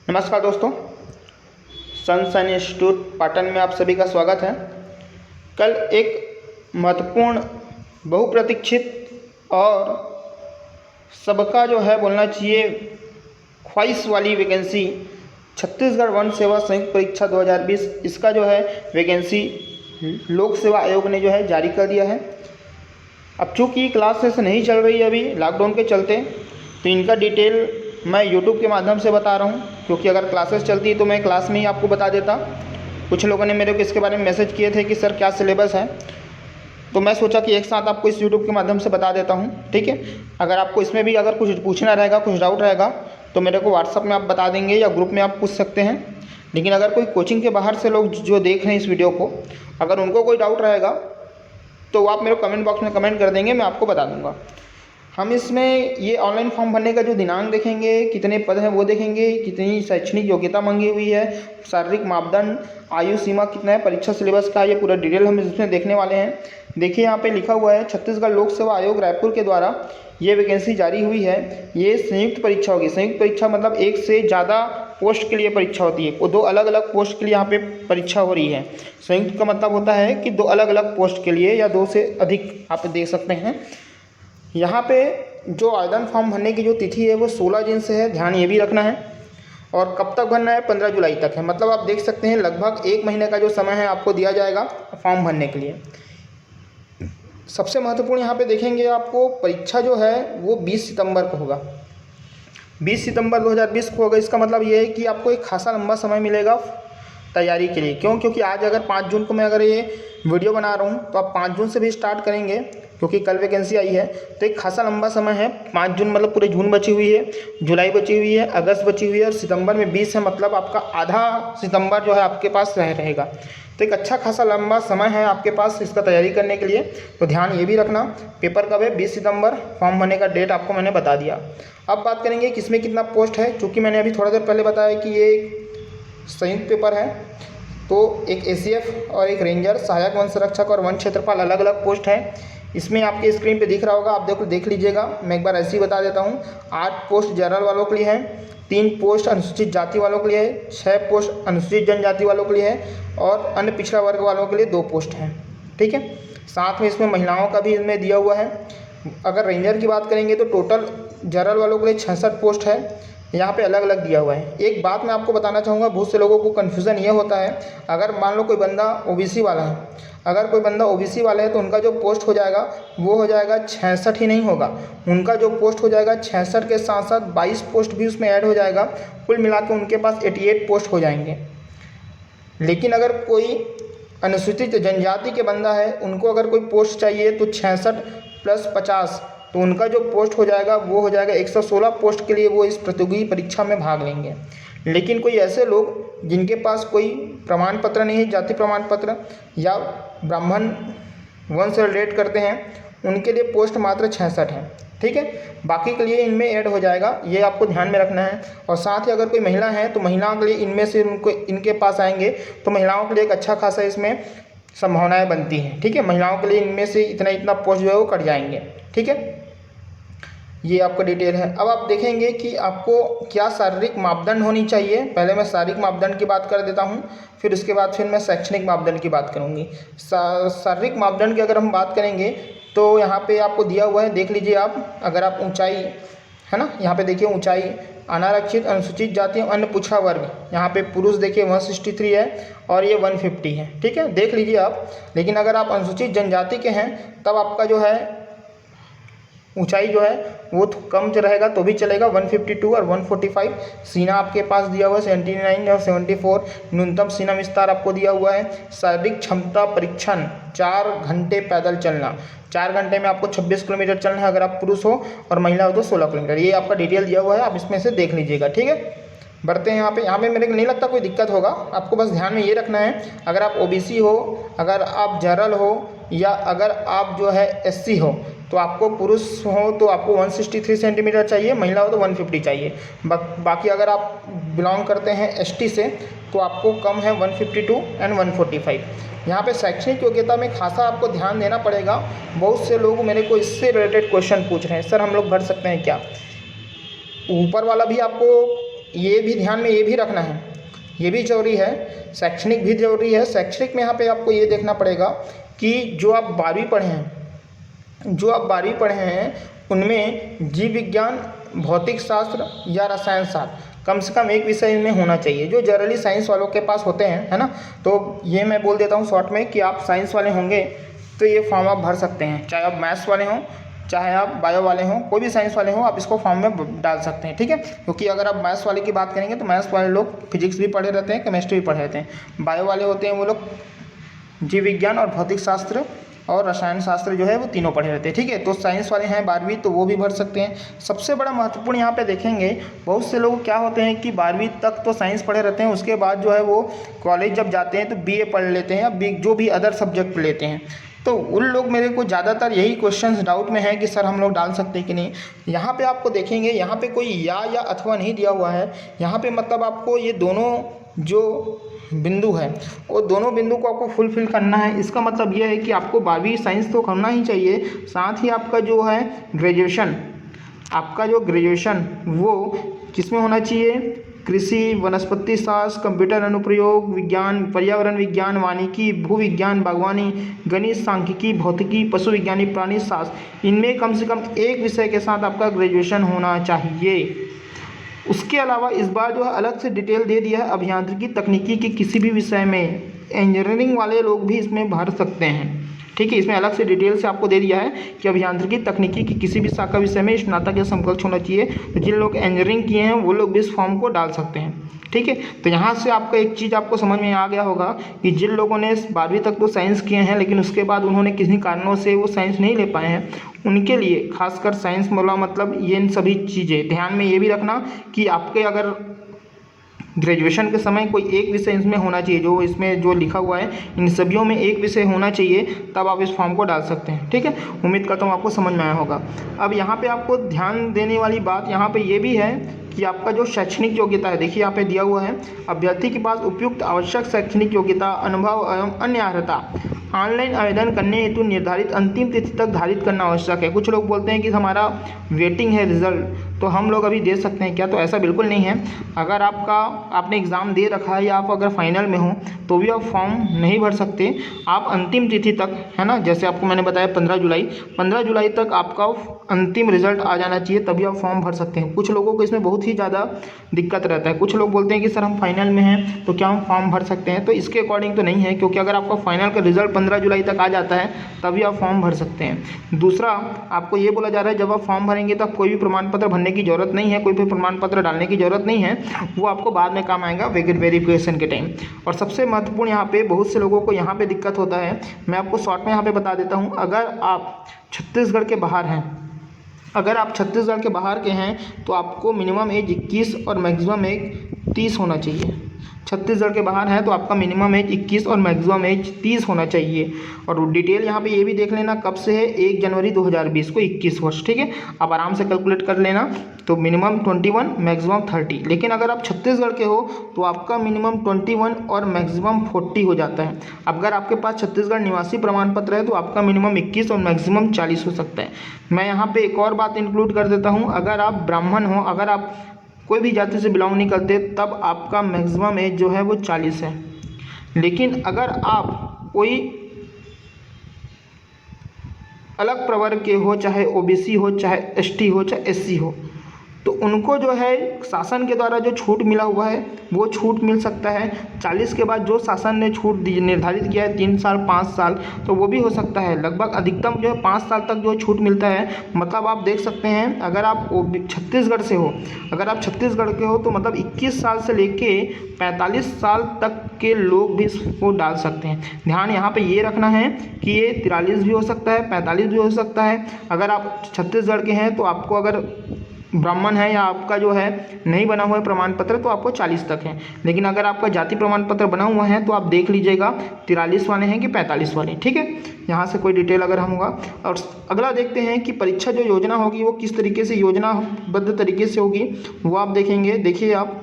नमस्कार दोस्तों, sunshine institute Patan में आप सभी का स्वागत है। कल एक महत्वपूर्ण बहुप्रतीक्षित और सबका जो है बोलना चाहिए ख्वाहिश वाली वैकेंसी छत्तीसगढ़ वन सेवा संयुक्त परीक्षा 2020 इसका जो है वैकेंसी लोक सेवा आयोग ने जो है जारी कर दिया है। अब चूँकि क्लासेस नहीं चल रही है अभी लॉकडाउन के चलते, तो इनका डिटेल मैं यूट्यूब के माध्यम से बता रहा हूँ, क्योंकि अगर क्लासेस चलती तो मैं क्लास में ही आपको बता देता। कुछ लोगों ने मेरे को इसके बारे में मैसेज किए थे कि सर क्या सिलेबस है, तो मैं सोचा कि एक साथ आपको इस यूट्यूब के माध्यम से बता देता हूँ। ठीक है, अगर आपको इसमें भी अगर कुछ पूछना रहेगा, कुछ डाउट रहेगा तो मेरे को व्हाट्सअप में आप बता देंगे या ग्रुप में आप पूछ सकते हैं। लेकिन अगर कोई कोचिंग के बाहर से लोग जो देख रहे हैं इस वीडियो को, अगर उनको कोई डाउट रहेगा तो आप मेरे को कमेंट बॉक्स में कमेंट कर देंगे, मैं आपको बता दूंगा। हम इसमें ये ऑनलाइन फॉर्म भरने का जो दिनांक देखेंगे, कितने पद हैं वो देखेंगे, कितनी शैक्षणिक योग्यता मांगी हुई है, शारीरिक मापदंड, आयु सीमा कितना है, परीक्षा सिलेबस का ये पूरा डिटेल हम इसमें देखने वाले हैं। देखिए यहाँ पे लिखा हुआ है छत्तीसगढ़ लोक सेवा आयोग रायपुर के द्वारा ये वैकेंसी जारी हुई है। ये संयुक्त परीक्षा होगी। संयुक्त परीक्षा मतलब एक से ज़्यादा पोस्ट के लिए परीक्षा होती है। वो दो अलग अलग पोस्ट के लिए यहाँ पे परीक्षा हो रही है। संयुक्त का मतलब होता है कि दो अलग अलग पोस्ट के लिए या दो से अधिक आप देख सकते हैं। यहाँ पे जो आवेदन फॉर्म भरने की जो तिथि है वो 16 जून से है, ध्यान ये भी रखना है। और कब तक भरना है, 15 जुलाई तक है। मतलब आप देख सकते हैं लगभग 1 महीने का जो समय है आपको दिया जाएगा फॉर्म भरने के लिए। सबसे महत्वपूर्ण यहाँ पे देखेंगे आपको परीक्षा जो है वो 20 सितंबर को होगा। 20 सितंबर 2020 को होगा। इसका मतलब ये है कि आपको एक खासा लंबा समय मिलेगा तैयारी के लिए। क्यों? क्योंकि आज अगर 5 जून को मैं अगर ये वीडियो बना रहा हूँ तो आप 5 जून से भी स्टार्ट करेंगे, क्योंकि कल वैकेंसी आई है। तो एक खासा लंबा समय है। 5 जून मतलब पूरे जून बची हुई है, जुलाई बची हुई है, अगस्त बची हुई है और सितंबर में 20 है। मतलब आपका आधा सितंबर जो है आपके पास रहेगा। तो एक अच्छा खासा लंबा समय है आपके पास इसका तैयारी करने के लिए। तो ध्यान ये भी रखना। पेपर कब है? 20 सितंबर। फॉर्म भरने का डेट आपको मैंने बता दिया। अब बात करेंगे किसमें कितना पोस्ट है। चूँकि मैंने अभी थोड़ा देर पहले बताया कि ये संयुक्त पेपर है, तो एक एसीएफ और एक रेंजर, सहायक वन संरक्षक और वन क्षेत्रपाल अलग अलग पोस्ट है। इसमें आपके स्क्रीन पे दिख रहा होगा, आप देख लीजिएगा। मैं एक बार ऐसे ही बता देता हूँ। 8 पोस्ट जनरल वालों के लिए है, 3 पोस्ट अनुसूचित जाति वालों के लिए है, 6 पोस्ट अनुसूचित जनजाति वालों के लिए है और अन्य पिछड़ा वर्ग वालों के लिए 2 पोस्ट हैं। ठीक है, साथ में इसमें महिलाओं का भी इसमें दिया हुआ है। अगर रेंजर की बात करेंगे तो टोटल जनरल वालों के लिए 66 पोस्ट है। यहाँ पे अलग अलग दिया हुआ है। एक बात मैं आपको बताना चाहूँगा, बहुत से लोगों को कन्फ्यूज़न ये होता है, अगर मान लो कोई बंदा ओबीसी वाला है, अगर कोई बंदा ओबीसी वाला है तो उनका जो पोस्ट हो जाएगा वो हो जाएगा 66 ही नहीं होगा। उनका जो पोस्ट हो जाएगा 66 के साथ साथ 22 पोस्ट भी उसमें ऐड हो जाएगा। कुल मिला के उनके पास 88 पोस्ट हो जाएंगे। लेकिन अगर कोई अनुसूचित जनजाति के बंदा है, उनको अगर कोई पोस्ट चाहिए तो 66 + 50, तो उनका जो पोस्ट हो जाएगा वो हो जाएगा 116 पोस्ट के लिए वो इस प्रतियोगी परीक्षा में भाग लेंगे। लेकिन कोई ऐसे लोग जिनके पास कोई प्रमाण पत्र नहीं है, जाति प्रमाण पत्र या ब्राह्मण वंश से रिलेट करते हैं, उनके लिए पोस्ट मात्र 66 है। ठीक है, बाकी के लिए इनमें ऐड हो जाएगा, ये आपको ध्यान में रखना है। और साथ ही अगर कोई महिला है तो महिलाओं के लिए इनमें से उनको इनके पास आएंगे तो महिलाओं के लिए एक अच्छा खासा इसमें संभावनाएं बनती हैं। ठीक है, महिलाओं के लिए इनमें से इतना पोस्ट जो है वो कट जाएंगे। ठीक है, ये आपका डिटेल है। अब आप देखेंगे कि आपको क्या शारीरिक मापदंड होनी चाहिए। पहले मैं शारीरिक मापदंड की बात कर देता हूँ, फिर उसके बाद फिर मैं शैक्षणिक मापदंड की बात करूँगी। शारीरिक मापदंड की अगर हम बात करेंगे तो यहाँ पे आपको दिया हुआ है, देख लीजिए आप। अगर आप ऊंचाई है ना, यहाँ पे देखिए ऊंचाई, अनारक्षित, अनुसूचित जाति, अन्य पिछड़ा वर्ग, यहाँ पे पुरुष देखिए 163 है और ये 150 है। ठीक है, देख लीजिए आप। लेकिन अगर आप अनुसूचित जनजाति के हैं तब आपका जो है ऊंचाई जो है वो कम रहेगा तो भी चलेगा, 152 और 145। सीना आपके पास दिया हुआ है 79 और 74। न्यूनतम सीना विस्तार आपको दिया हुआ है। शारीरिक क्षमता परीक्षण 4 घंटे पैदल चलना, 4 घंटे में आपको 26 किलोमीटर चलना है अगर आप पुरुष हो, और महिला हो तो 16 किलोमीटर। ये आपका डिटेल दिया हुआ है, आप इसमें से देख लीजिएगा। ठीक है, बढ़ते हैं यहाँ पे मेरे को नहीं लगता कोई दिक्कत होगा। आपको बस ध्यान में ये रखना है, अगर आप ओबीसी हो, अगर आप जनरल हो या अगर आप जो है एससी हो, तो आपको पुरुष हो तो आपको 163 सेंटीमीटर चाहिए, महिला हो तो 150 चाहिए। बाकी अगर आप बिलोंग करते हैं एसटी से तो आपको कम है 152 एंड 145। यहाँ पे शैक्षणिक योग्यता में खासा आपको ध्यान देना पड़ेगा। बहुत से लोग मेरे को इससे रिलेटेड क्वेश्चन पूछ रहे हैं, सर हम लोग भर सकते हैं क्या? ऊपर वाला भी आपको ये भी ध्यान में ये भी रखना है, ये भी जरूरी है, शैक्षणिक भी जरूरी है। शैक्षणिक में यहाँ पे आपको ये देखना पड़ेगा कि जो आप 12वीं पढ़े हैं उनमें जीव विज्ञान, भौतिक शास्त्र या रसायन शास्त्र कम से कम एक विषय में होना चाहिए, जो जनरली साइंस वालों के पास होते हैं, है ना। तो ये मैं बोल देता हूँ शॉर्ट में कि आप साइंस वाले होंगे तो ये फॉर्म आप भर सकते हैं, चाहे आप मैथ्स वाले हों, चाहे आप बायो वाले हों, कोई भी साइंस वाले हों, आप इसको फॉर्म में डाल सकते हैं, ठीक है। क्योंकि अगर आप मैथ्स वाले की बात करेंगे तो मैथ्स वाले लोग फिजिक्स भी पढ़े रहते हैं, केमिस्ट्री भी पढ़े रहते हैं। बायो वाले होते हैं वो लोग जीव विज्ञान और भौतिक शास्त्र और रसायन शास्त्र जो है वो तीनों पढ़े रहते हैं, ठीक है। तो साइंस वाले हैं 12वीं तो वो भी भर सकते हैं। सबसे बड़ा महत्वपूर्ण यहाँ पे देखेंगे, बहुत से लोग क्या होते हैं कि 12वीं तक तो साइंस पढ़े रहते हैं, उसके बाद जो है वो कॉलेज जब जाते हैं तो बीए पढ़ लेते हैं या जो भी अदर सब्जेक्ट लेते हैं। तो उन लोग मेरे को ज़्यादातर यही क्वेश्चंस डाउट में है कि सर हम लोग डाल सकते हैं कि नहीं। यहाँ पे आपको देखेंगे, यहाँ पे कोई या अथवा नहीं दिया हुआ है, यहाँ पे मतलब आपको ये दोनों जो बिंदु है वो दोनों बिंदु को आपको फुलफिल करना है। इसका मतलब यह है कि आपको 12वीं साइंस तो करना ही चाहिए, साथ ही आपका जो है ग्रेजुएशन वो किस में होना चाहिए, कृषि, वनस्पति शास्त्र, कंप्यूटर अनुप्रयोग विज्ञान, पर्यावरण विज्ञान, वानिकी, भूविज्ञान, बागवानी, गणित, सांख्यिकी, भौतिकी, पशु विज्ञानी, प्राणी शास्त्र, इनमें कम से कम एक विषय के साथ आपका ग्रेजुएशन होना चाहिए। उसके अलावा इस बार जो है अलग से डिटेल दे दिया है, अभियांत्रिकी तकनीकी के किसी भी विषय में इंजीनियरिंग वाले लोग भी इसमें भर सकते हैं, ठीक है। इसमें अलग से डिटेल से आपको दे दिया है कि अभियांत्रिकी तकनीकी की किसी भी शाखा विषय में स्नातक या समकक्ष होना चाहिए। तो जिन लोग इंजीनियरिंग किए हैं वो लोग भी इस फॉर्म को डाल सकते हैं, ठीक है। तो यहाँ से आपका एक चीज़ आपको समझ में आ गया होगा कि जिन लोगों ने 12वीं तक तो साइंस किए हैं लेकिन उसके बाद उन्होंने किसी कारणों से वो साइंस नहीं ले पाए हैं, उनके लिए खासकर साइंस वाला मतलब ये इन सभी चीज़ें ध्यान में ये भी रखना कि आपके अगर ग्रेजुएशन के समय कोई एक विषय इसमें होना चाहिए, जो इसमें जो लिखा हुआ है इन सभियों में एक विषय होना चाहिए, तब आप इस फॉर्म को डाल सकते हैं, ठीक है। उम्मीद करता हूँ आपको समझ में आया होगा। अब यहाँ पे आपको ध्यान देने वाली बात यहाँ पे ये भी है कि आपका जो शैक्षणिक योग्यता है, देखिए यहाँ पे दिया हुआ है, अभ्यर्थी के पास उपयुक्त आवश्यक शैक्षणिक योग्यता, अनुभव एवं अन्य अर्हता ऑनलाइन आवेदन करने हेतु निर्धारित अंतिम तिथि तक धारित करना आवश्यक है। कुछ लोग बोलते हैं कि हमारा वेटिंग है रिजल्ट, तो हम लोग अभी दे सकते हैं क्या, तो ऐसा बिल्कुल नहीं है। अगर आपने एग्ज़ाम दे रखा है या आप अगर फाइनल में हो तो भी आप फॉर्म नहीं भर सकते। आप अंतिम तिथि तक, है ना, जैसे आपको मैंने बताया 15 जुलाई तक आपका अंतिम रिजल्ट आ जाना चाहिए, तभी आप फॉर्म भर सकते हैं। कुछ लोगों को इसमें बहुत ही ज़्यादा दिक्कत रहता है। कुछ लोग बोलते हैं कि सर हम फाइनल में हैं तो क्या हम फॉर्म भर सकते हैं, तो इसके अकॉर्डिंग तो नहीं है, क्योंकि अगर आपका फाइनल का रिजल्ट 15 जुलाई तक आ जाता है तभी आप फॉर्म भर सकते हैं। दूसरा, आपको ये बोला जा रहा है जब आप फॉर्म भरेंगे तो आप कोई भी प्रमाण पत्र भरने की ज़रूरत नहीं है, कोई भी प्रमाण पत्र डालने की ज़रूरत नहीं है, वो आपको बाद में काम आएगा वेरिफिकेशन के टाइम। और सबसे महत्वपूर्ण यहाँ पे बहुत से लोगों को यहाँ पे दिक्कत होता है, मैं आपको शॉर्ट में यहाँ पे बता देता हूँ। अगर आप छत्तीसगढ़ के बाहर हैं, अगर आप छत्तीसगढ़ के बाहर के हैं तो आपको मिनिमम एज 21 और मैक्सिमम एज 30 होना चाहिए। छत्तीसगढ़ के बाहर है तो आपका मिनिमम एज 21 और मैक्सिमम एज 30 होना चाहिए। और डिटेल यहाँ पे ये भी देख लेना कब से है, 1 जनवरी 2020 को 21 वर्ष, ठीक है। आप आराम से कैलकुलेट कर लेना, तो मिनिमम 21 मैक्सिमम 30। लेकिन अगर आप छत्तीसगढ़ के हो तो आपका मिनिमम 21 और मैक्सिमम 40 हो जाता है। अगर आपके पास छत्तीसगढ़ निवासी प्रमाण पत्र है तो आपका मिनिमम 21 और मैक्सिमम 40 हो सकता है। मैं यहाँ पे एक और बात इंक्लूड कर देता हूँ, अगर आप ब्राह्मण हो, अगर आप कोई भी जाति से बिलोंग नहीं करते, तब आपका मैक्सिमम एज जो है वो 40 है। लेकिन अगर आप कोई अलग प्रवर्ग के हो, चाहे ओबीसी हो, चाहे एसटी हो, चाहे एससी हो, तो उनको जो है शासन के द्वारा जो छूट मिला हुआ है वो छूट मिल सकता है। 40 के बाद जो शासन ने छूट निर्धारित किया है 3 साल 5 साल, तो वो भी हो सकता है। लगभग अधिकतम जो है 5 साल तक जो छूट मिलता है। मतलब आप देख सकते हैं, अगर आप छत्तीसगढ़ से हो, अगर आप छत्तीसगढ़ के हो तो मतलब 21 साल से लेके 45 साल तक के लोग भी इसको डाल सकते हैं। ध्यान यहाँ पे ये रखना है कि ये 43 भी हो सकता है, 45 भी हो सकता है। अगर आप छत्तीसगढ़ के हैं तो आपको, अगर ब्राह्मण है या आपका जो है नहीं बना हुआ है प्रमाण पत्र, तो आपको 40 तक है। लेकिन अगर आपका जाति प्रमाण पत्र बना हुआ है तो आप देख लीजिएगा 43 वाले हैं कि 45 वाले, ठीक है। यहाँ से कोई डिटेल अगर हम होगा। और अगला देखते हैं कि परीक्षा जो योजना होगी वो किस तरीके से योजनाबद्ध तरीके से होगी, वो आप देखेंगे। देखिए आप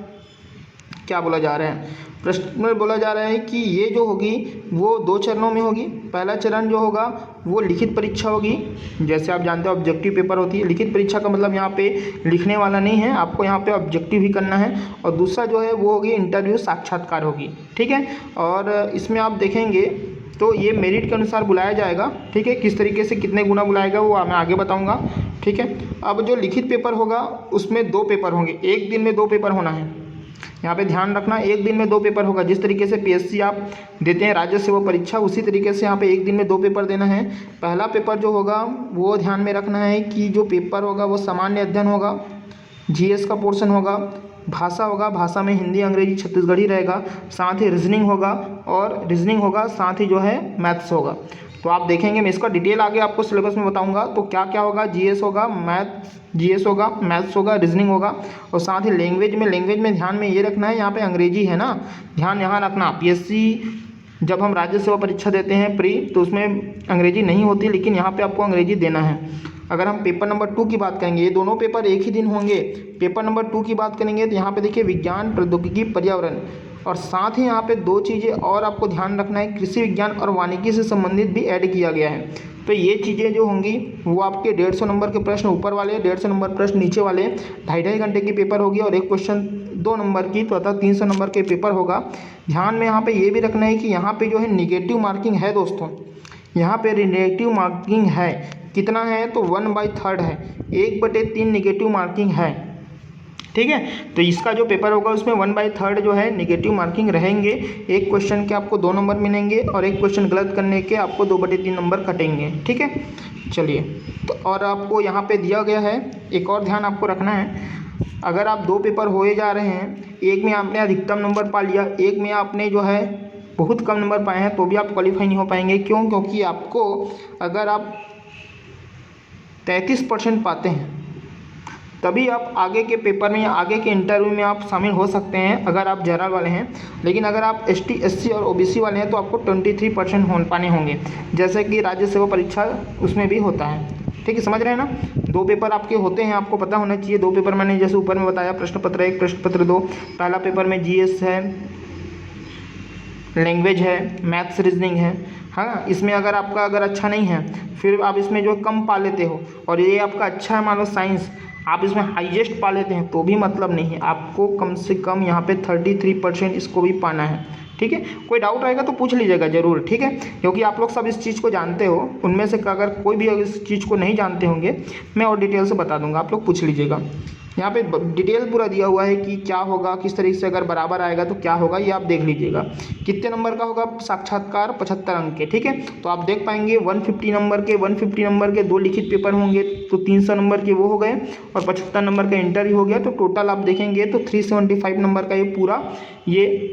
क्या बोला जा रहा है, प्रश्न में बोला जा रहा है कि ये जो होगी वो 2 चरणों में होगी। पहला चरण जो होगा वो लिखित परीक्षा होगी। जैसे आप जानते हो ऑब्जेक्टिव पेपर होती है, लिखित परीक्षा का मतलब यहाँ पे लिखने वाला नहीं है, आपको यहाँ पे ऑब्जेक्टिव ही करना है। और दूसरा जो है वो होगी इंटरव्यू, साक्षात्कार होगी, ठीक है। और इसमें आप देखेंगे तो ये मेरिट के अनुसार बुलाया जाएगा, ठीक है। किस तरीके से कितने गुना बुलाएगा वो मैं आगे बताऊँगा, ठीक है। अब जो लिखित पेपर होगा उसमें 2 पेपर होंगे, एक दिन में 2 पेपर होना है। यहाँ पे ध्यान रखना, एक दिन में 2 पेपर होगा। जिस तरीके से पीएससी आप देते हैं राज्य सेवा परीक्षा, उसी तरीके से यहाँ पे एक दिन में 2 पेपर देना है। पहला पेपर जो होगा वो ध्यान में रखना है कि जो पेपर होगा वो सामान्य अध्ययन होगा, जीएस का पोर्शन होगा, भाषा होगा, भाषा में हिंदी अंग्रेजी छत्तीसगढ़ी रहेगा, साथ ही रीजनिंग होगा, साथ ही जो है मैथ्स होगा। तो आप देखेंगे, मैं इसका डिटेल आगे आपको सिलेबस में बताऊंगा। तो क्या क्या होगा, जीएस होगा, मैथ्स होगा, रीजनिंग होगा, और साथ ही लैंग्वेज में ध्यान में ये रखना है, यहाँ पे अंग्रेजी है ना, ध्यान यहाँ रखना। पीएससी जब हम राज्य सेवा परीक्षा देते हैं प्री, तो उसमें अंग्रेजी नहीं होती, लेकिन यहाँ पे आपको अंग्रेजी देना है। अगर हम पेपर नंबर 2 की बात करेंगे, ये दोनों पेपर एक ही दिन होंगे। पेपर नंबर 2 की बात करेंगे तो यहाँ पे देखिए विज्ञान, प्रौद्योगिकी, पर्यावरण, और साथ ही यहाँ पे 2 चीज़ें और आपको ध्यान रखना है, कृषि विज्ञान और वानिकी से संबंधित भी ऐड किया गया है। तो ये चीज़ें जो होंगी वो आपके 150 नंबर के प्रश्न ऊपर वाले, 150 नंबर प्रश्न नीचे वाले, 2.5 घंटे की पेपर होगी, और एक क्वेश्चन 2 नंबर की, तो अतः 300 नंबर के पेपर होगा। ध्यान में यहाँ पे ये भी रखना है कि यहाँ पे जो है निगेटिव मार्किंग है दोस्तों, यहाँ पे निगेटिव मार्किंग है। कितना है तो 1/3 है, 1/3 निगेटिव मार्किंग है, ठीक है। तो इसका जो पेपर होगा उसमें 1/3 जो है निगेटिव मार्किंग रहेंगे। एक क्वेश्चन के आपको 2 नंबर मिलेंगे, और एक क्वेश्चन गलत करने के आपको 2/3 नंबर कटेंगे, ठीक है। चलिए, तो और आपको यहाँ पे दिया गया है, एक और ध्यान आपको रखना है, अगर आप 2 पेपर होए जा रहे हैं, एक में आपने अधिकतम नंबर पा लिया, एक में आपने जो है बहुत कम नंबर पाए हैं, तो भी आप क्वालिफाई नहीं हो पाएंगे। क्यों? क्योंकि आपको अगर आप 33% पाते हैं तभी आप आगे के पेपर में या आगे के इंटरव्यू में आप शामिल हो सकते हैं, अगर आप जनरल वाले हैं। लेकिन अगर आप एसटी, एससी और ओबीसी वाले हैं तो आपको 23% पाने होंगे, जैसे कि राज्य सेवा परीक्षा उसमें भी होता है, ठीक है। समझ रहे हैं ना, 2 पेपर आपके होते हैं, आपको पता होना चाहिए। 2 पेपर मैंने जैसे ऊपर में बताया, प्रश्न पत्र 1, प्रश्न पत्र 2। पहला पेपर में जीएस है, लैंग्वेज है, मैथ्स, रीजनिंग है, हाँ। इसमें अगर आपका अगर अच्छा नहीं है, फिर आप इसमें जो कम पा लेते हो, और ये आपका अच्छा है, मान लो साइंस, आप इसमें हाईएस्ट पा लेते हैं, तो भी मतलब नहीं है, आपको कम से कम यहाँ पे 33% इसको भी पाना है, ठीक है। कोई डाउट आएगा तो पूछ लीजिएगा ज़रूर, ठीक है, क्योंकि आप लोग सब इस चीज़ को जानते हो। उनमें से अगर कोई भी इस चीज़ को नहीं जानते होंगे, मैं और डिटेल से बता दूंगा, आप लोग पूछ लीजिएगा। यहाँ पे डिटेल पूरा दिया हुआ है कि क्या होगा, किस तरीके से अगर बराबर आएगा तो क्या होगा, ये आप देख लीजिएगा। कितने नंबर का होगा साक्षात्कार, 75 अंक के, ठीक है। तो आप देख पाएंगे 150 नंबर के 2 लिखित पेपर होंगे, तो 300 नंबर के वो हो गए, और 75 नंबर का इंटरव्यू हो गया। तो टोटल आप देखेंगे तो 375 नंबर का ये पूरा ये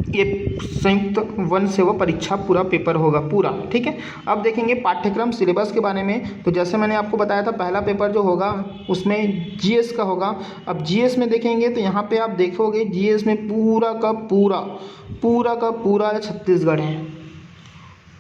संयुक्त वन सेवा परीक्षा पूरा पेपर होगा पूरा, ठीक है। अब देखेंगे पाठ्यक्रम सिलेबस के बारे में। तो जैसे मैंने आपको बताया था, पहला पेपर जो होगा उसमें जीएस का होगा। अब जीएस में देखेंगे तो यहाँ पे आप देखोगे जीएस में पूरा का पूरा छत्तीसगढ़ है,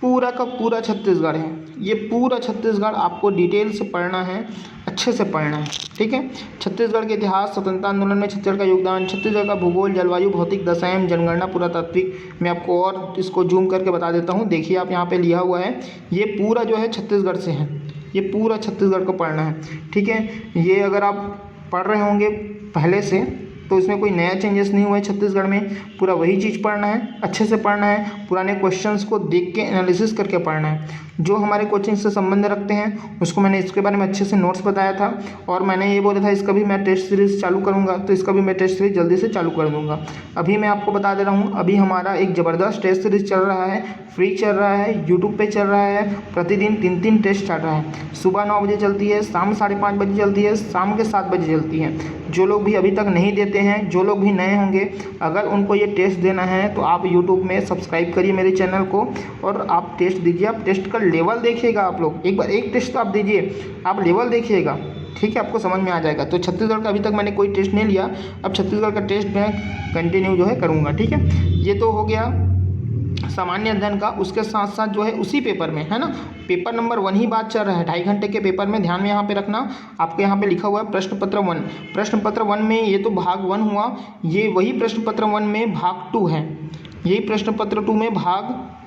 पूरा का पूरा छत्तीसगढ़ है। ये पूरा छत्तीसगढ़ आपको डिटेल से पढ़ना है, अच्छे से पढ़ना है, ठीक है। छत्तीसगढ़ के इतिहास, स्वतंत्रता आंदोलन में छत्तीसगढ़ का योगदान, छत्तीसगढ़ का भूगोल, जलवायु, भौतिक दशाएं, जनगणना, पुरातात्विक, मैं आपको और इसको जूम करके बता देता हूँ। देखिए आप यहाँ पे लिखा हुआ है, ये पूरा जो है छत्तीसगढ़ से है, ये पूरा छत्तीसगढ़ को पढ़ना है, ठीक है। ये अगर आप पढ़ रहे होंगे पहले से तो इसमें कोई नया चेंजेस नहीं हुआ है छत्तीसगढ़ में, पूरा वही चीज़ पढ़ना है, अच्छे से पढ़ना है, पुराने क्वेश्चंस को देख के एनालिसिस करके पढ़ना है। जो हमारे कोचिंग से संबंध रखते हैं उसको मैंने इसके बारे में अच्छे से नोट्स बताया था, और मैंने ये बोला था इसका भी मैं टेस्ट सीरीज़ चालू करूँगा, तो इसका भी मैं टेस्ट सीरीज़ जल्दी से चालू कर दूँगा। अभी मैं आपको बता दे रहा हूँ, अभी हमारा एक ज़बरदस्त टेस्ट सीरीज़ चल रहा है, फ्री चल रहा है, यूट्यूब पर चल रहा है। प्रतिदिन 3 टेस्ट चल रहा है, सुबह 9 बजे चलती है, शाम 5:30 बजे चलती है, शाम के 7 बजे चलती है। जो लोग भी अभी तक नहीं देते हैं, जो लोग भी नए होंगे, अगर उनको ये टेस्ट देना है तो आप यूट्यूब में सब्सक्राइब करिए मेरे चैनल को, और आप टेस्ट दीजिए। आप टेस्ट का लेवल देखिएगा, आप लोग एक बार एक टेस्ट तो आप दीजिए, आप लेवल देखिएगा, ठीक है, आपको समझ में आ जाएगा। तो छत्तीसगढ़ का अभी तक मैंने कोई टेस्ट नहीं लिया, अब छत्तीसगढ़ का टेस्ट मैं कंटिन्यू जो है करूँगा, ठीक है। ये तो हो गया सामान्य अध्ययन का, उसके साथ साथ जो है उसी पेपर में, है ना, पेपर नंबर 1 ही बात चल रहा है, 2.5 घंटे के पेपर में। ध्यान में यहाँ पे रखना, आपके यहाँ पे लिखा हुआ है प्रश्न पत्र 1। प्रश्न पत्र 1 में ये तो भाग 1 हुआ, ये वही प्रश्न पत्र 1 में भाग 2 है, यही प्रश्न पत्र 2 में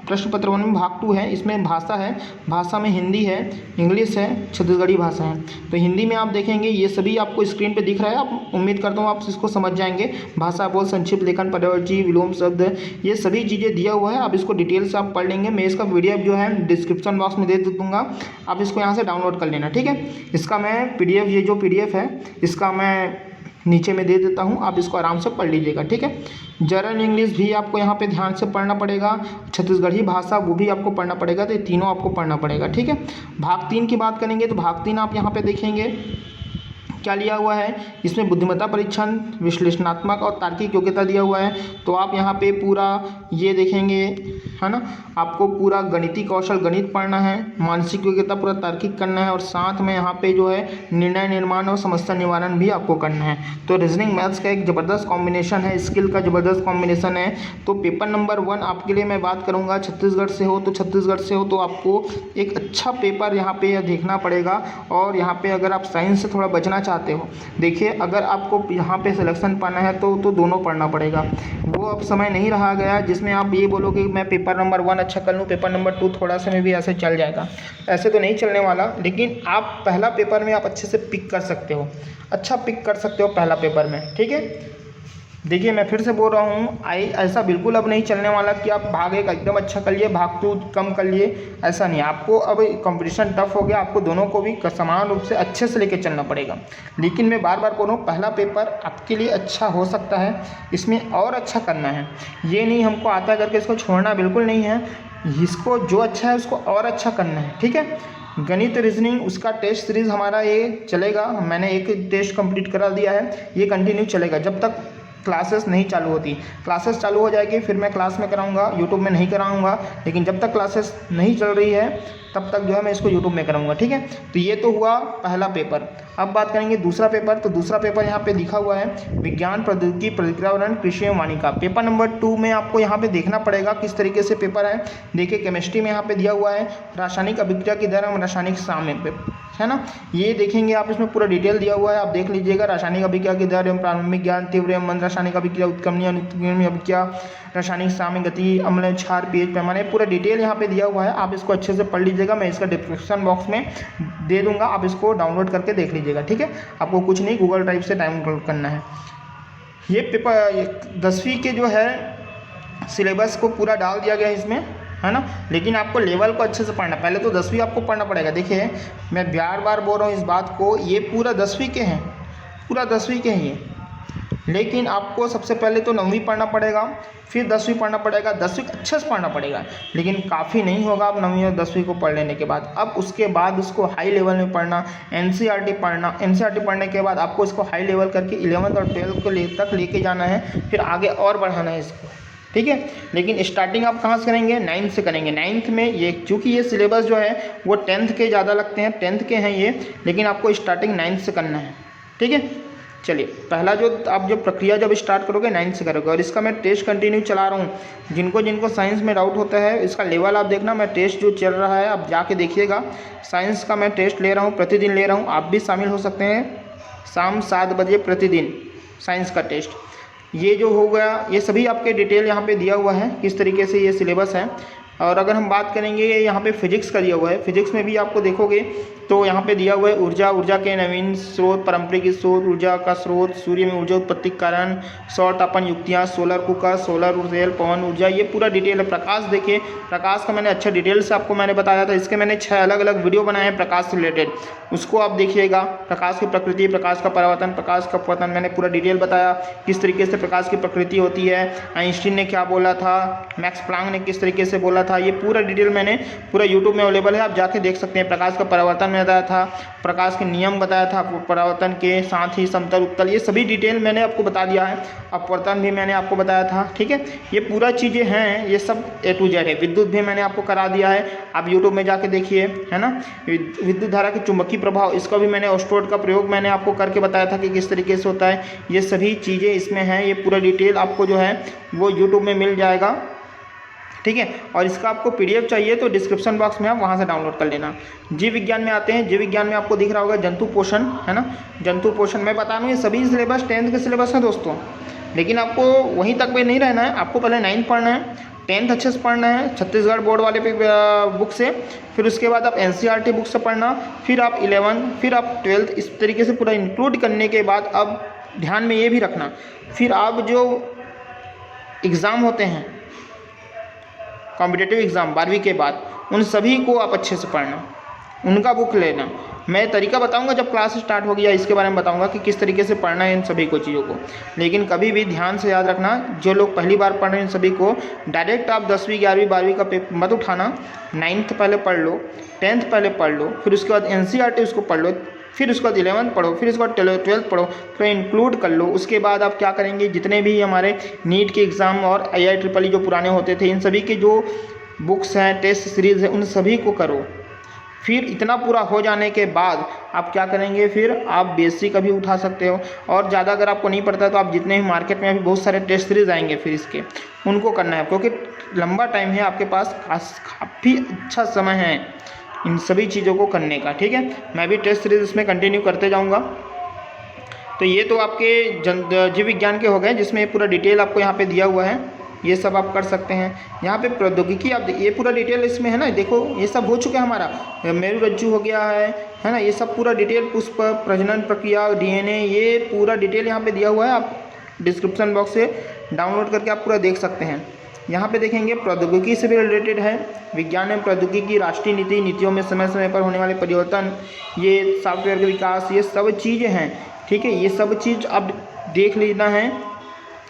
प्रश्न पत्र 1 में भाग 2 है। इसमें भाषा है, भाषा में हिंदी है, इंग्लिश है, छत्तीसगढ़ी भाषा है। तो हिंदी में आप देखेंगे ये सभी आपको स्क्रीन पे दिख रहा है, आप उम्मीद करता हूँ आप इसको समझ जाएंगे। भाषा बोल, संक्षिप्त लेखन, पर्यायवाची, विलोम शब्द, ये सभी चीज़ें दिया हुआ है। आप इसको डिटेल से आप पढ़ लेंगे। मैं इसका PDF जो है डिस्क्रिप्शन बॉक्स में दे दूँगा, आप इसको यहाँ से डाउनलोड कर लेना, ठीक है। इसका मैं PDF, ये जो PDF है इसका मैं नीचे में दे देता हूँ, आप इसको आराम से पढ़ लीजिएगा, ठीक है। जनरल इंग्लिश भी आपको यहाँ पे ध्यान से पढ़ना पड़ेगा, छत्तीसगढ़ी भाषा वो भी आपको पढ़ना पड़ेगा, तो ये तीनों आपको पढ़ना पड़ेगा, ठीक है। भाग 3 की बात करेंगे तो भाग 3 आप यहाँ पे देखेंगे क्या लिया हुआ है, इसमें बुद्धिमत्ता परीक्षण, विश्लेषणात्मक और तार्किक योग्यता दिया हुआ है। तो आप यहाँ पे पूरा ये देखेंगे, है ना, आपको पूरा गणितीय कौशल, गणित पढ़ना है, मानसिक योग्यता पूरा तार्किक करना है, और साथ में यहाँ पे जो है निर्णय निर्माण और समस्या निवारण भी आपको करना है। तो रीजनिंग मैथ्स का एक ज़बरदस्त कॉम्बिनेशन है, स्किल का ज़बरदस्त कॉम्बिनेशन है। तो पेपर नंबर 1 आपके लिए मैं बात करूँगा, छत्तीसगढ़ से हो तो आपको एक अच्छा पेपर यहाँ पे देखना पड़ेगा। और यहाँ पे अगर आप साइंस से थोड़ा बचना चाहते हो, देखिए अगर आपको यहाँ पे सिलेक्शन पाना है तो दोनों पढ़ना पड़ेगा। वो अब समय नहीं रहा गया जिसमें आप ये बोलोगे मैं पेपर नंबर 1 अच्छा कर लूँ, पेपर नंबर 2 थोड़ा सा में भी ऐसे चल जाएगा। ऐसे तो नहीं चलने वाला, लेकिन आप पहला पेपर में आप अच्छे से पिक कर सकते हो, अच्छा पिक कर सकते हो पहला पेपर में, ठीक है। देखिए मैं फिर से बोल रहा हूँ, ऐसा बिल्कुल अब नहीं चलने वाला कि आप भाग 1 एकदम अच्छा कर लिए, भाग 2 कम कर लिए, ऐसा नहीं। आपको अब कंपटीशन टफ हो गया, आपको दोनों को भी समान रूप से अच्छे से लेके चलना पड़ेगा। लेकिन मैं बार बार बोल रहा हूँ, पहला पेपर आपके लिए अच्छा हो सकता है, इसमें और अच्छा करना है। ये नहीं हमको आता करके इसको छोड़ना बिल्कुल नहीं है, इसको जो अच्छा है उसको और अच्छा करना है, ठीक है। गणित, रीजनिंग, उसका टेस्ट सीरीज़ हमारा ये चलेगा, मैंने एक टेस्ट कंप्लीट करा दिया है, ये कंटिन्यू चलेगा जब तक क्लासेस नहीं चालू होती। क्लासेस चालू हो जाएगी फिर मैं क्लास में कराऊंगा, यूट्यूब में नहीं कराऊंगा। लेकिन जब तक क्लासेस नहीं चल रही है तब तक जो है मैं इसको यूट्यूब में कराऊंगा, ठीक है। तो ये तो हुआ पहला पेपर। अब बात करेंगे दूसरा पेपर। तो दूसरा पेपर यहाँ पे लिखा हुआ है विज्ञान, प्रौद्योगिकी, पर्यावरण, कृषि एवं वानिका। पेपर नंबर 2 में आपको यहाँ पे देखना पड़ेगा किस तरीके से पेपर है। देखिए केमिस्ट्री में यहाँ पे दिया हुआ है रासायनिक अभिक्रिया की दर एवं रासायनिक साम्य, है ना। ये देखेंगे आप, इसमें पूरा डिटेल दिया हुआ है, आप देख लीजिएगा। रासायनिक अभिक्रिया की दर एवं प्रारंभिक ज्ञान, तीव्र एवं मंद रासायनिक अभिक्रिया, उत्क्रमणीय अनुत्क्रमणीय अभिक्रिया, रासायनिक साम्य, गति, अम्ल, क्षार, पीएच पैमाने, पूरा डिटेल यहाँ पे दिया हुआ है। आप इसको अच्छे से पढ़ लीजिएगा, मैं इसका डिस्क्रिप्शन बॉक्स में दे दूंगा, आप इसको डाउनलोड करके देख लीजिएगा, ठीक है। आपको कुछ नहीं, गूगल ड्राइव से डाउनलोड करना है। ये पेपर 10वीं के जो है सिलेबस को पूरा डाल दिया गया है इसमें, है ना। लेकिन आपको लेवल को अच्छे से पढ़ना, पहले तो 10वीं आपको पढ़ना पड़ेगा। देखिए मैं बार बार बोल रहा हूँ इस बात को, ये पूरा 10वीं के हैं, पूरा 10वीं के हैं ये। लेकिन आपको सबसे पहले तो 9वीं पढ़ना पड़ेगा, फिर 10वीं पढ़ना पड़ेगा। 10वीं अच्छे से पढ़ना पड़ेगा, लेकिन काफ़ी नहीं होगा आप 9वीं और 10वीं को पढ़ लेने के बाद। अब उसके बाद उसको हाई लेवल में पढ़ना, NCERT पढ़ना। NCERT पढ़ने के बाद आपको इसको हाई लेवल करके 11th और 12th को तक लेके जाना है, फिर आगे और बढ़ाना है इसको, ठीक है। लेकिन स्टार्टिंग आप कहाँ से करेंगे? 9th से करेंगे। 9th में ये चूँकि ये सिलेबस जो है वो 10th के ज़्यादा लगते हैं, 10th के हैं ये, लेकिन आपको स्टार्टिंग 9th से करना है, ठीक है। चलिए पहला जो आप जो प्रक्रिया जब स्टार्ट करोगे 9th से करोगे। और इसका मैं टेस्ट कंटिन्यू चला रहा हूँ। जिनको साइंस में डाउट होता है इसका लेवल आप देखना, मैं टेस्ट जो चल रहा है आप जाके देखिएगा। साइंस का मैं टेस्ट ले रहा हूँ, प्रतिदिन ले रहा हूँ, आप भी शामिल हो सकते हैं। शाम 7 बजे प्रतिदिन साइंस का टेस्ट। ये जो हो गया, ये सभी आपके डिटेल यहाँ पे दिया हुआ है किस तरीके से ये सिलेबस है। और अगर हम बात करेंगे यहाँ पे फिजिक्स का दिया हुआ है, फिजिक्स में भी आपको देखोगे तो यहाँ पे दिया हुआ है ऊर्जा के नवीन स्रोत, पारंपरिक स्रोत, ऊर्जा का स्रोत, सूर्य में ऊर्जा उत्पत्ति के कारण, सौर तापन युक्तियाँ, सोलर कुकर, सोलर ऊर्जा, पवन ऊर्जा, ये पूरा डिटेल है। प्रकाश देखिए, प्रकाश का मैंने अच्छा डिटेल से आपको मैंने बताया था। इसके मैंने 6 अलग अलग वीडियो बनाए हैं प्रकाश से रिलेटेड, उसको आप देखिएगा। प्रकाश की प्रकृति, प्रकाश का परावर्तन, प्रकाश का अपवर्तन, मैंने पूरा डिटेल बताया किस तरीके से प्रकाश की प्रकृति होती है, आइंस्टीन ने क्या बोला था, मैक्स प्लांक ने किस तरीके से बोला था। ये पूरा डिटेल मैंने पूरा यूट्यूब में अवेलेबल है, आप जाके देख सकते हैं। प्रकाश का परावर्तन में बताया था, प्रकाश के नियम बताया था परावर्तन के, साथ ही समतल उत्तल, ये सभी डिटेल मैंने आपको बता दिया है। अपवर्तन भी मैंने आपको बताया था, ठीक है। ये पूरा चीज़ें हैं, ये सब A to Z है। विद्युत भी मैंने आपको करा दिया है, आप यूट्यूब में जाके देखिए, है ना। विद्युत धारा के चुंबकीय प्रभाव, इसका भी मैंने ऑस्ट्रोड का प्रयोग मैंने आपको करके बताया था कि किस तरीके से होता है। ये सभी चीज़ें इसमें हैं, ये पूरा डिटेल आपको जो है वो यूट्यूब में मिल जाएगा। ठीक है। और इसका आपको PDF चाहिए तो डिस्क्रिप्शन बॉक्स में आप वहाँ से डाउनलोड कर लेना। जीव विज्ञान में आते हैं। जीव विज्ञान में आपको दिख रहा होगा जंतु पोषण, है ना। जंतु पोषण मैं बता दूँ ये सभी सिलेबस 10th के सिलेबस हैं दोस्तों, लेकिन आपको वहीं तक भी नहीं रहना है, आपको पहले 9th पढ़ना है, 10th अच्छे से पढ़ना है छत्तीसगढ़ बोर्ड वाले पे बुक से, फिर उसके बाद आप NCERT बुक से पढ़ना, फिर आप 11th, फिर आप 12th, इस तरीके से पूरा इंक्लूड करने के बाद अब ध्यान में ये भी रखना, फिर आप जो एग्ज़ाम होते हैं कॉम्पिटिटिव एग्ज़ाम 12वीं के बाद, उन सभी को आप अच्छे से पढ़ना, उनका बुक लेना। मैं तरीका बताऊंगा जब क्लास स्टार्ट होगी, या इसके बारे में बताऊंगा कि किस तरीके से पढ़ना है इन सभी को चीज़ों को। लेकिन कभी भी ध्यान से याद रखना, जो लोग पहली बार पढ़ रहे हैं इन सभी को डायरेक्ट आप 10वीं 11वीं 12वीं का पेपर मत उठाना। 9th पहले पढ़ लो, 10th पहले पढ़ लो, फिर उसके बाद NCERT उसको पढ़ लो, फिर उसके बाद 11th पढ़ो, फिर उसके बाद 12th पढ़ो, फिर इंक्लूड कर लो। उसके बाद आप क्या करेंगे, जितने भी हमारे नीट के एग्ज़ाम और IIEEE जो पुराने होते थे, इन सभी के जो बुक्स हैं, टेस्ट सीरीज़ है, उन सभी को करो। फिर इतना पूरा हो जाने के बाद आप क्या करेंगे, फिर आप बेसिक भी उठा सकते हो, और ज़्यादा अगर आपको नहीं पड़ता तो आप जितने भी मार्केट में अभी बहुत सारे टेस्ट सीरीज़ आएंगे फिर इसके, उनको करना है, क्योंकि लंबा टाइम है आपके पास, काफ़ी अच्छा समय है इन सभी चीज़ों को करने का। ठीक है, मैं भी टेस्ट सीरीज इसमें कंटिन्यू करते जाऊँगा। तो ये तो आपके जीव विज्ञान के हो गए, जिसमें पूरा डिटेल आपको यहाँ पे दिया हुआ है, ये सब आप कर सकते हैं। यहाँ पे प्रौद्योगिकी आप ये पूरा डिटेल इसमें है ना, देखो ये सब हो चुका है हमारा, मेरुरज्जु हो गया है ना, ये सब पूरा डिटेल, पुष्प प्रजनन प्रक्रिया, DNA, ये पूरा डिटेल यहाँ पे दिया हुआ है। आप डिस्क्रिप्शन बॉक्स से डाउनलोड करके आप पूरा देख सकते हैं। यहाँ पे देखेंगे प्रौद्योगिकी से भी रिलेटेड है, विज्ञान में प्रौद्योगिकी, राष्ट्रीय नीति, नीतियों में समय समय पर होने वाले परिवर्तन, ये सॉफ्टवेयर का विकास, ये सब चीज़ें हैं। ठीक है, ये सब चीज़ अब देख लेना है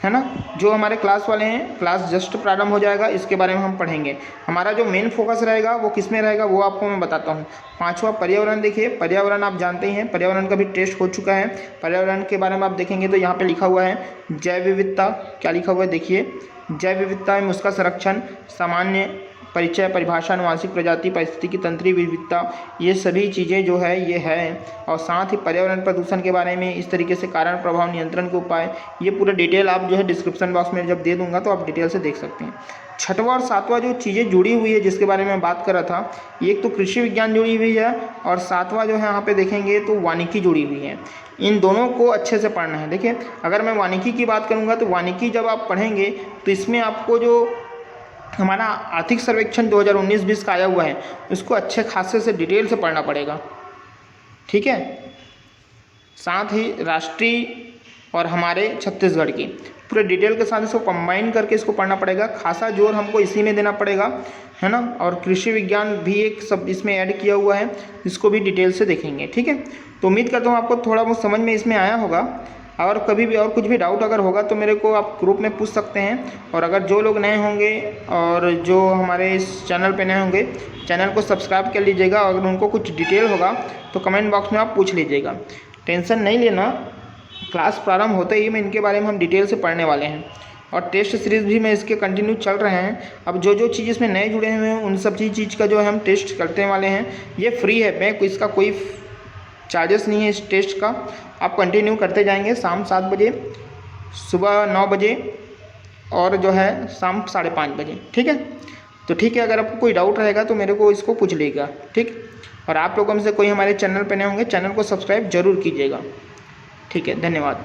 ना। जो हमारे क्लास वाले हैं, क्लास जस्ट प्रारंभ हो जाएगा, इसके बारे में हम पढ़ेंगे। हमारा जो मेन फोकस रहेगा वो किस में रहेगा वो आपको मैं बताता हूँ। 5वां पर्यावरण, देखिए पर्यावरण आप जानते ही हैं, पर्यावरण का भी टेस्ट हो चुका है। पर्यावरण के बारे में आप देखेंगे तो यहाँ पे लिखा हुआ है जैव विविधता, क्या लिखा हुआ है देखिए, जैव विविधता में उसका संरक्षण, सामान्य परिचय, परिभाषा, आनुवांशिक प्रजाति, पारिस्थितिकी तंत्रीय विविधता, ये सभी चीज़ें जो है ये है। और साथ ही पर्यावरण प्रदूषण के बारे में, इस तरीके से कारण प्रभाव नियंत्रण के उपाय, ये पूरा डिटेल आप जो है डिस्क्रिप्शन बॉक्स में जब दे दूंगा तो आप डिटेल से देख सकते हैं। 6वां और 7वां जो चीज़ें जुड़ी हुई है जिसके बारे में बात कर रहा था, एक तो कृषि विज्ञान जुड़ी हुई है, और 7वां जो है यहाँ पे देखेंगे तो वानिकी जुड़ी हुई है। इन दोनों को अच्छे से पढ़ना है। देखिए अगर मैं वानिकी की बात करूँगा तो वानिकी जब आप पढ़ेंगे तो इसमें आपको जो हमारा आर्थिक सर्वेक्षण 2019-20 का आया हुआ है उसको अच्छे खासे से डिटेल से पढ़ना पड़ेगा। ठीक है, साथ ही राष्ट्रीय और हमारे छत्तीसगढ़ की पूरे डिटेल के साथ इसको कंबाइन करके इसको पढ़ना पड़ेगा। खासा जोर हमको इसी में देना पड़ेगा, है ना। और कृषि विज्ञान भी एक सब इसमें ऐड किया हुआ है, इसको भी डिटेल से देखेंगे। ठीक है, तो उम्मीद करता हूँ आपको थोड़ा बहुत समझ में इसमें आया होगा। और कभी भी और कुछ भी डाउट अगर होगा तो मेरे को आप ग्रुप में पूछ सकते हैं। और अगर जो लोग नए होंगे और जो हमारे इस चैनल पे नए होंगे, चैनल को सब्सक्राइब कर लीजिएगा। अगर उनको कुछ डिटेल होगा तो कमेंट बॉक्स में आप पूछ लीजिएगा, टेंशन नहीं लेना। क्लास प्रारंभ होते ही मैं इनके बारे में हम डिटेल से पढ़ने वाले हैं, और टेस्ट सीरीज़ भी मैं इसके कंटिन्यू चल रहे हैं। अब जो जो चीज़ इसमें नए जुड़े हुए हैं उन सब चीज़ का जो है हम टेस्ट करते वाले हैं। ये फ्री है, मैं इसका कोई चार्जेस नहीं है इस टेस्ट का। आप कंटिन्यू करते जाएंगे, शाम 7 बजे, सुबह 9 बजे, और जो है शाम 5:30 बजे। ठीक है, तो ठीक है, अगर आपको कोई डाउट रहेगा तो मेरे को इसको पूछ लीजिएगा। ठीक, और आप लोगों में से कोई हमारे चैनल पे नए होंगे, चैनल को सब्सक्राइब जरूर कीजिएगा। ठीक है, धन्यवाद।